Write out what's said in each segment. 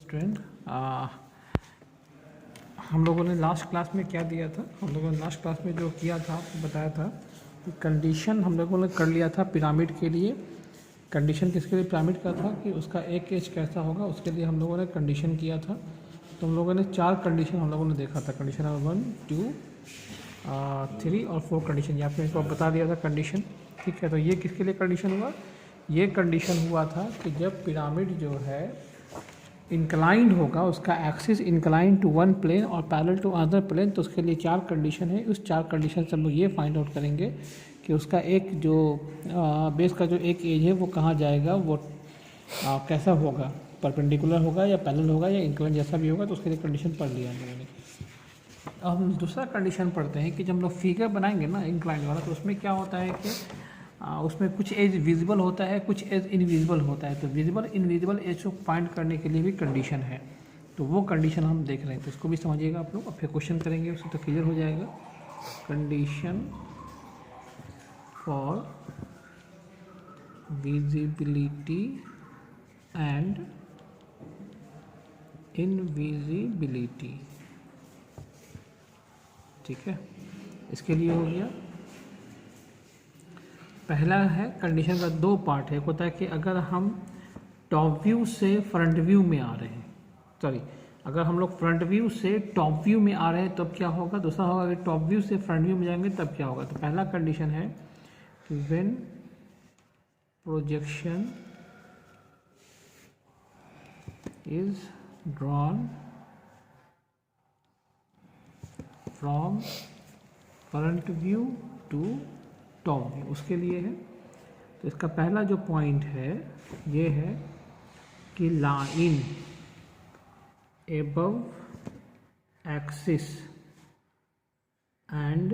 Student, हम लोगों ने लास्ट क्लास में क्या दिया था? हम लोगों ने लास्ट क्लास में जो किया था आपको बताया था कि कंडीशन हम लोगों ने कर लिया था पिरामिड के लिए। कंडीशन किसके लिए पिरामिड का था कि उसका एक एज कैसा होगा, उसके लिए हम लोगों ने कंडीशन किया था। तो हम लोगों ने 4 कंडीशन हम लोगों ने देखा था। कंडीशन नंबर 1, 2, 3 और 4 कंडीशन, ये आपने इसको बता दिया था कंडीशन। ठीक है, तो ये किसके लिए कंडीशन हुआ? ये कंडीशन हुआ था कि जब पिरामिड जो है इंक्लाइंड होगा, उसका axis inclined to one plane और पैरेलल टू अदर प्लेन, तो उसके लिए 4 कंडीशन है। उस 4 कंडीशन से हम लोग ये फाइंड आउट करेंगे कि उसका एक जो बेस का जो एक एज है वो कहाँ जाएगा, वो कैसा होगा, परपेंडिकुलर होगा या पैरेलल होगा या इंक्लाइन, जैसा भी होगा। तो उसके लिए कंडीशन पढ़ लिया हम लोगों ने। अब हम दूसरा कंडीशन पढ़ते हैं कि जब हम लोग फिगर बनाएंगे ना इंक्लाइन वाला, तो उसमें क्या होता है कि उसमें कुछ एज विजिबल होता है, कुछ एज इनविजिबल होता है। तो विजिबल इनविजिबल एज को फाइंड करने के लिए भी कंडीशन है। तो वो कंडीशन हम देख रहे हैं, तो इसको भी समझिएगा आप लोग। और फिर क्वेश्चन करेंगे, उससे तो क्लियर हो जाएगा। Condition for visibility and invisibility, ठीक है। इसके लिए हो गया, पहला है कंडीशन का 2 पार्ट है। एक होता है कि अगर हम टॉप व्यू से फ्रंट व्यू में आ रहे हैं, सॉरी, अगर हम लोग फ्रंट व्यू से टॉप व्यू में आ रहे हैं तब क्या होगा। दूसरा होगा अगर टॉप व्यू से फ्रंट व्यू में जाएंगे तब क्या होगा। तो पहला कंडीशन है कि when projection is drawn from front view to top view, उसके लिए है। तो इसका पहला जो पॉइंट है ये है कि line above axis and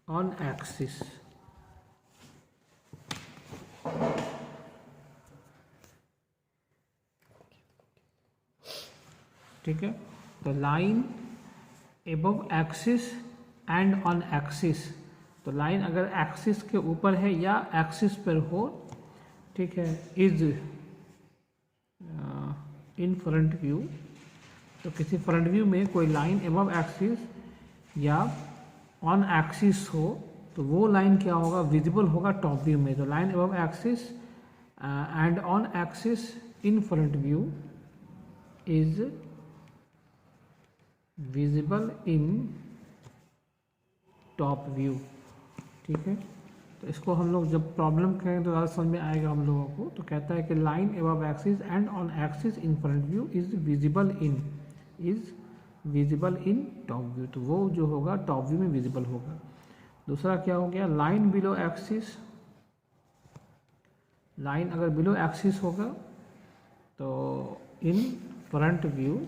on axis, ठीक है। तो line above axis and on axis, तो लाइन अगर एक्सिस के ऊपर है या एक्सिस पर हो, ठीक है, इज इन फ्रंट व्यू। तो किसी फ्रंट व्यू में कोई लाइन एबव एक्सिस या ऑन एक्सिस हो तो वो लाइन क्या होगा, विजिबल होगा टॉप व्यू में। तो line above axis and on axis in front view is visible in top view, ठीक है। तो इसको हम लोग जब प्रॉब्लम करें तो ज़्यादा समझ में आएगा हम लोगों को। तो कहता है कि line above axis and on axis in front view is visible in top view, तो वो जो होगा टॉप व्यू में विजिबल होगा। दूसरा क्या हो गया, लाइन बिलो एक्सिस, लाइन अगर बिलो एक्सिस होगा तो इन front view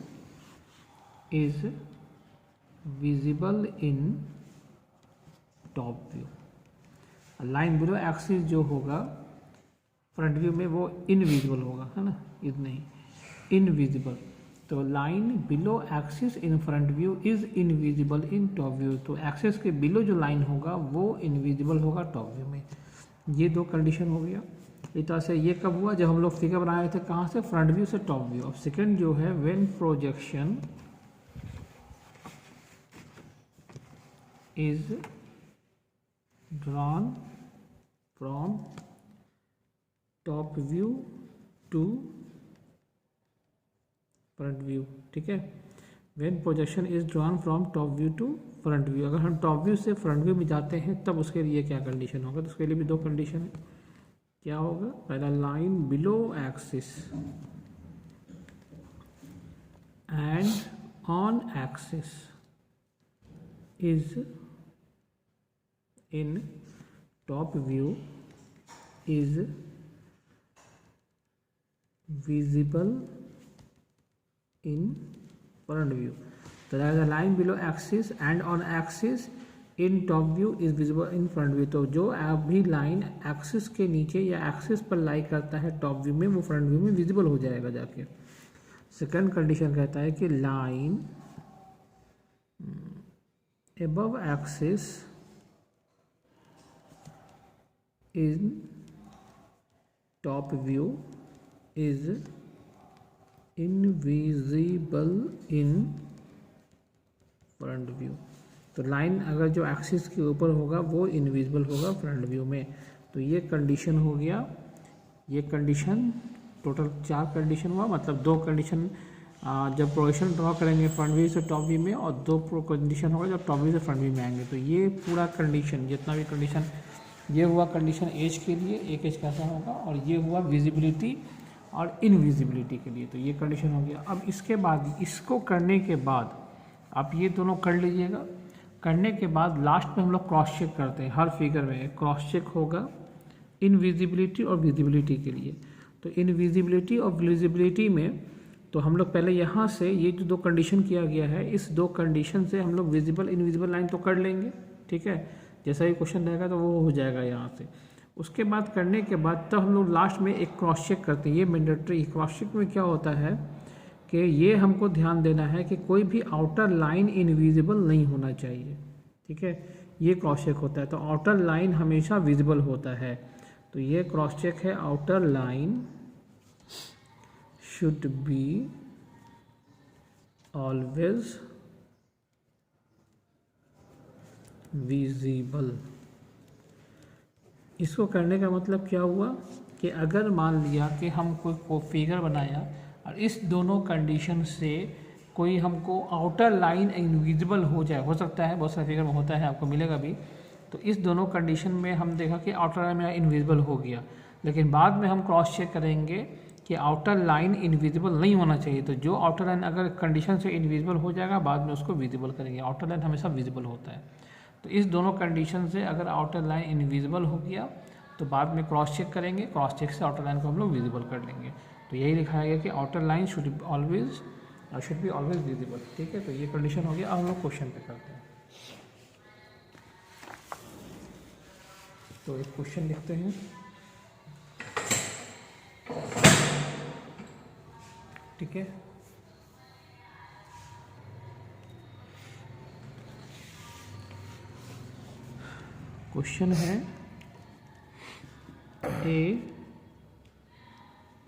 is visible in top view. Line below axis जो होगा फ्रंट व्यू में वो इनविजिबल होगा, है ना, इज नहीं, इनविजिबल। तो line below axis in front view is invisible in top view, तो एक्सिस के बिलो जो लाइन होगा वो इनविजिबल होगा टॉप व्यू में। ये 2 कंडीशन हो गया। इस तरह से ये कब हुआ, जब हम लोग फिगर बना रहे थे कहाँ से, फ्रंट व्यू से टॉप व्यू। अब सेकेंड जो है, when projection is drawn from top view to front view, ठीक है। when projection is drawn from top view to front view, अगर हम टॉप व्यू से फ्रंट व्यू में जाते हैं तब उसके लिए क्या कंडीशन होगा। तो उसके लिए भी 2 कंडीशन है। क्या होगा, पहला line below axis and on axis is in top view is visible in front view. तो line below axis and on axis in top view is visible in front view. तो जो अभी लाइन एक्सिस के नीचे या axis पर लाई करता है टॉप व्यू में, वो फ्रंट व्यू में विजिबल हो जाएगा जाके। सेकंड कंडीशन कहता है कि line above axis in top view is invisible in front view. तो लाइन अगर जो एक्सिस के ऊपर होगा वो इनविजिबल होगा फ्रंट व्यू में। तो ये कंडीशन हो गया, ये कंडीशन टोटल 4 कंडीशन हुआ, मतलब 2 कंडीशन जब प्रोजेक्शन ड्रॉ करेंगे फ्रंट व्यू से टॉप व्यू में, और 2 कंडीशन होगा जब टॉप व्यू से फ्रंट व्यू में आएंगे। तो ये पूरा कंडीशन जितना भी कंडीशन, ये हुआ कंडीशन एज के लिए, एक एज कैसा होगा, और ये हुआ विजिबिलिटी और इनविजिबिलिटी के लिए। तो ये कंडीशन हो गया। अब इसके बाद, इसको करने के बाद आप ये दोनों कर लीजिएगा। करने के बाद लास्ट में हम लोग क्रॉस चेक करते हैं, हर फिगर में क्रॉस चेक होगा इनविजिबिलिटी और विजिबिलिटी के लिए। तो इनविजिबिलिटी और विजिबिलिटी में तो हम लोग पहले यहाँ से ये जो 2 कंडीशन किया गया है, इस 2 कंडीशन से हम लोग विजिबल इनविजिबल लाइन तो कर लेंगे, ठीक है। जैसा ही क्वेश्चन रहेगा तो वो हो जाएगा यहाँ से। उसके बाद करने के बाद तब हम लोग लास्ट में एक क्रॉस चेक करते हैं। ये मैंडेटरी क्रॉस चेक में क्या होता है कि ये हमको ध्यान देना है कि कोई भी आउटर लाइन इनविजिबल नहीं होना चाहिए, ठीक है। ये क्रॉस चेक होता है। तो आउटर लाइन हमेशा विजिबल होता है। तो ये क्रॉस चेक है, outer line should be always visible. इसको करने का मतलब क्या हुआ कि अगर मान लिया कि हम कोई फिगर बनाया और इस दोनों कंडीशन से कोई हमको आउटर लाइन इनविजिबल हो जाए, हो सकता है बहुत सारे फिगर में होता है, आपको मिलेगा भी। तो इस दोनों कंडीशन में हम देखा कि आउटर लाइन मेरा इनविजिबल हो गया, लेकिन बाद में हम क्रॉस चेक करेंगे कि आउटर लाइन इनविजिबल नहीं होना चाहिए। तो जो आउटर लाइन अगर कंडीशन से इनविजिबल हो जाएगा, बाद में उसको विजिबल करेंगे। आउटर लाइन हमेशा विजिबल होता है। तो इस दोनों कंडीशन से अगर आउटर लाइन इनविजिबल हो गया तो बाद में क्रॉस चेक करेंगे, क्रॉस चेक से आउटर लाइन को हम लोग विजिबल कर लेंगे। तो यही लिखाया गया कि outer line should be always visible, ठीक है। तो ये कंडीशन हो गया। अब हम लोग क्वेश्चन पे करते हैं। तो एक क्वेश्चन लिखते हैं। ठीक है, क्वेश्चन है a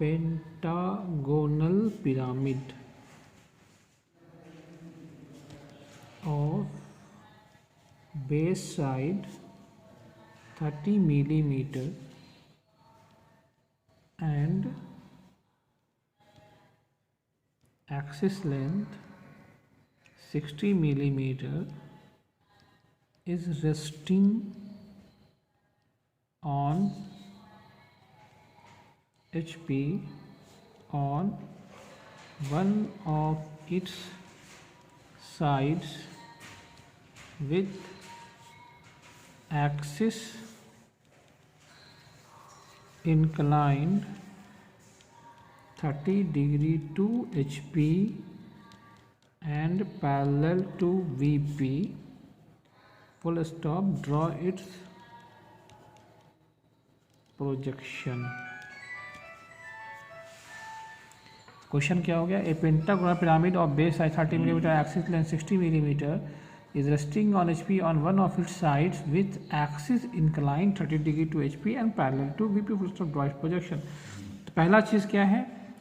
pentagonal pyramid of base side 30 millimeter and axis length 60 millimeter is resting on HP on one of its sides with axis inclined 30 degree to HP and parallel to VP, full stop, draw its projection। Question क्या हो गया, a pentagonal pyramid of base side 30 millimetre, axis length 60 millimetre is resting on HP on one of its sides with axis inclined 30 degree to HP and parallel to VP, full stop, draw its projection। तो पहला चीज़ क्या है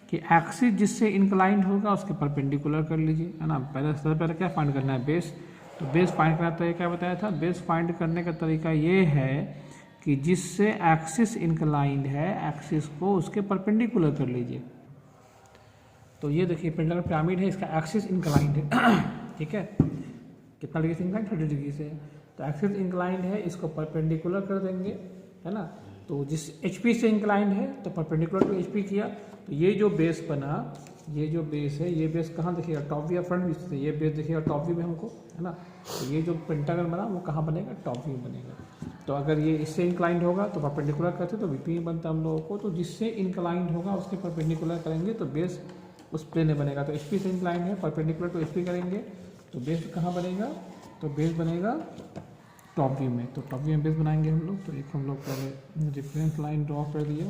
कि axis जिससे inclined होगा उसके perpendicular कर लीजिए, है ना। सबसे पहले क्या फाइंड करना है, बेस। तो बेस फाइंड करना तरीका क्या बताया था, बेस फाइंड करने का तरीका ये है कि जिससे एक्सिस इंक्लाइंड है, एक्सिस को उसके परपेंडिकुलर कर लीजिए। तो ये देखिए पेंटागोनल पिरामिड है, इसका एक्सिस इंक्लाइंड है, ठीक है। कितना डिग्री से इंक्लाइंड, 30 डिग्री से। तो एक्सिस इंक्लाइंड है, इसको परपेंडिकुलर कर देंगे, है ना। तो जिस HP से इंक्लाइंड है तो परपेंडिकुलर टू HP किया। तो ये जो बेस बना, ये जो बेस है, ये बेस कहाँ दिखेगा, टॉप व्यू या फ्रंट व्यू से। ये बेस दिखेगा टॉप व्यू में हमको, है ना। तो ये जो पेंटागन बना वो कहाँ बनेगा, टॉप व्यू बनेगा। तो अगर ये इससे इंक्लाइंड होगा तो परपेंडिकुलर करते तो VP में बनता हम लोगों को। तो जिससे इंक्लाइंड होगा उसके परपेंडिकुलर करेंगे तो बेस उस प्लेन में बनेगा। तो HP से इंक्लाइंड है, परपेंडिकुलर टू HP करेंगे तो बेस कहाँ बनेगा, तो बेस बनेगा टॉप व्यू में। तो टॉप व्यू में बेस बनाएंगे हम लोग। तो एक हम लोग पहले रेफरेंस लाइन ड्रॉ कर दिया,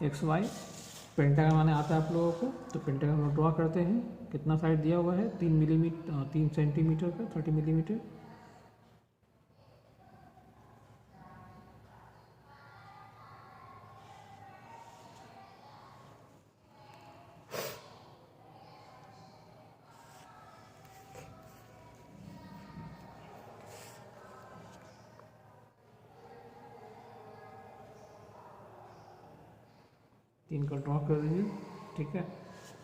XY। पेंटागन बनाने आता है आप लोगों को, तो पेंटागन हम ड्रॉ करते हैं। कितना साइड दिया हुआ है, 3 सेंटीमीटर का, 30 मिलीमीटर। 3 का ड्रॉ कर दीजिए। ठीक है,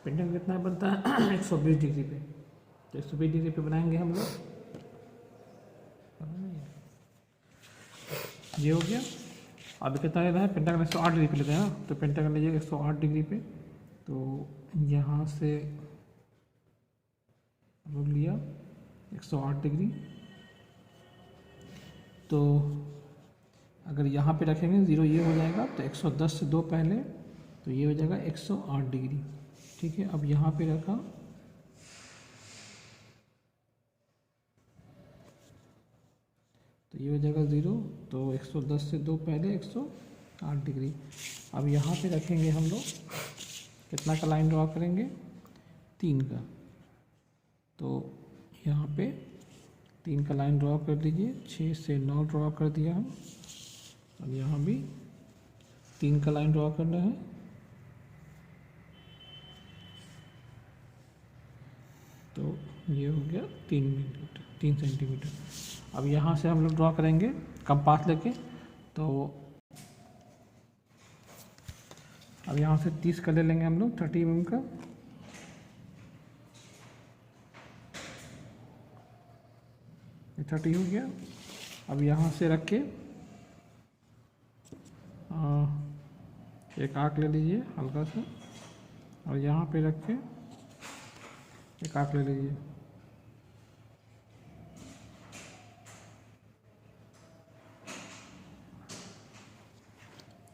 पेंटागन कितना बनता है 120 डिग्री पे, तो 120 डिग्री पे बनाएंगे हम लोग। ये हो गया। अभी कितना लेना है, पेंटागन 108 डिग्री पे लेते हैं ना, तो पेंटागन लीजिएगा 108 डिग्री पे। तो यहाँ से हम लोग लिया 108 डिग्री, तो अगर यहाँ पे रखेंगे 0 ये हो जाएगा, तो 110 से 2 पहले, तो ये हो जाएगा 108 डिग्री। ठीक है, अब यहाँ पे रखा, तो ये हो जाएगा 0, तो 110 से 2 पहले 108 डिग्री। अब यहाँ पे रखेंगे हम लोग, कितना का लाइन ड्रॉ करेंगे, 3 का। तो यहाँ पे 3 का लाइन ड्रॉ कर दीजिए, 6 से 9 ड्रॉ कर दिया हम। और यहाँ भी 3 का लाइन ड्रॉ करना है। तो ये हो गया 3 सेंटीमीटर। अब यहाँ से हम लोग ड्रॉ करेंगे कंपास लेके। तो अब यहाँ से 30 का ले लेंगे हम लोग, 30 mm का। ये 30 हो गया। अब यहाँ से रख के एक आर्क ले लीजिए हल्का सा, और यहाँ पे रख के एक आर्क ले लीजिए।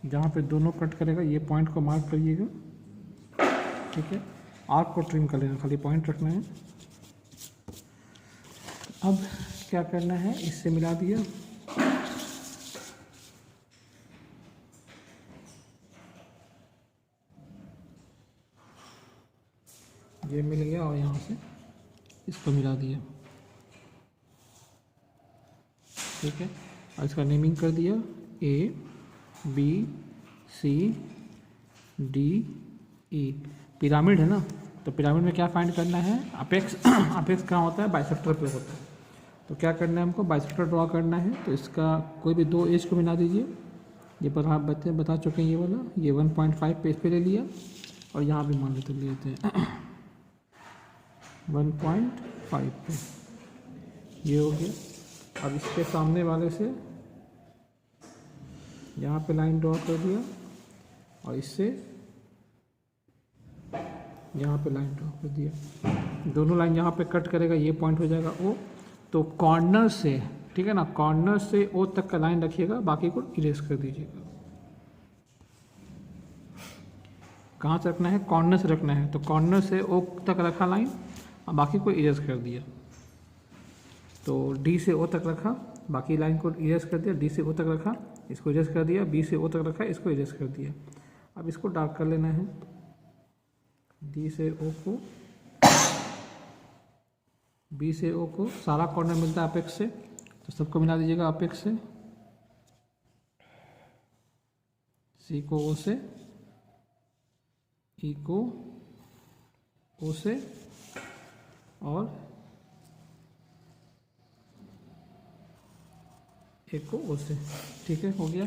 जहाँ पे दोनों कट करेगा ये पॉइंट को मार्क करिएगा। ठीक है, आर्क को ट्रिम कर लेना, खाली पॉइंट रखना है। अब क्या करना है, इससे मिला दिया, ये मिल गया, और यहाँ से इसको मिला दिया। ठीक है, और इसका नेमिंग कर दिया A B C D E। Pyramid है ना, तो पिरामिड में क्या फाइंड करना है, अपेक्स अपेक्स कहाँ होता है, बाइसेक्टर पे होता है। तो क्या करना है हमको, बाइसेक्टर ड्रॉ करना है। तो इसका कोई भी 2 एज को मिला दीजिए। ये पर आप बता चुके हैं, ये वाला, ये 1.5 पे इस पे ले लिया, और यहाँ भी मान लेते हैं 1.5 पे, ये हो गया। अब इसके सामने वाले से यहाँ पे लाइन ड्रॉ कर दिया, और इससे यहाँ पे लाइन ड्रॉ कर दिया। दोनों लाइन यहाँ पे कट करेगा, ये पॉइंट हो जाएगा O। तो कॉर्नर से, ठीक है ना, कॉर्नर से O तक का लाइन रखिएगा, बाकी को इरेज कर दीजिएगा। कहाँ से रखना है, कॉर्नर से रखना है। तो कॉर्नर से O तक रखा लाइन, और बाकी को इरेज कर दिया। तो D से O तक रखा, बाकी लाइन को इरेज कर दिया। D से O तक रखा, इसको इरेज कर दिया। B से O तक रखा, इसको इरेज कर दिया। अब इसको डार्क कर लेना है। D से O को, B से O को सारा कॉर्नर मिलता है अपेक्स से, तो सबको मिला दीजिएगा अपेक्स से। C को O से, E को O से, और A को O से। ठीक है, हो गया।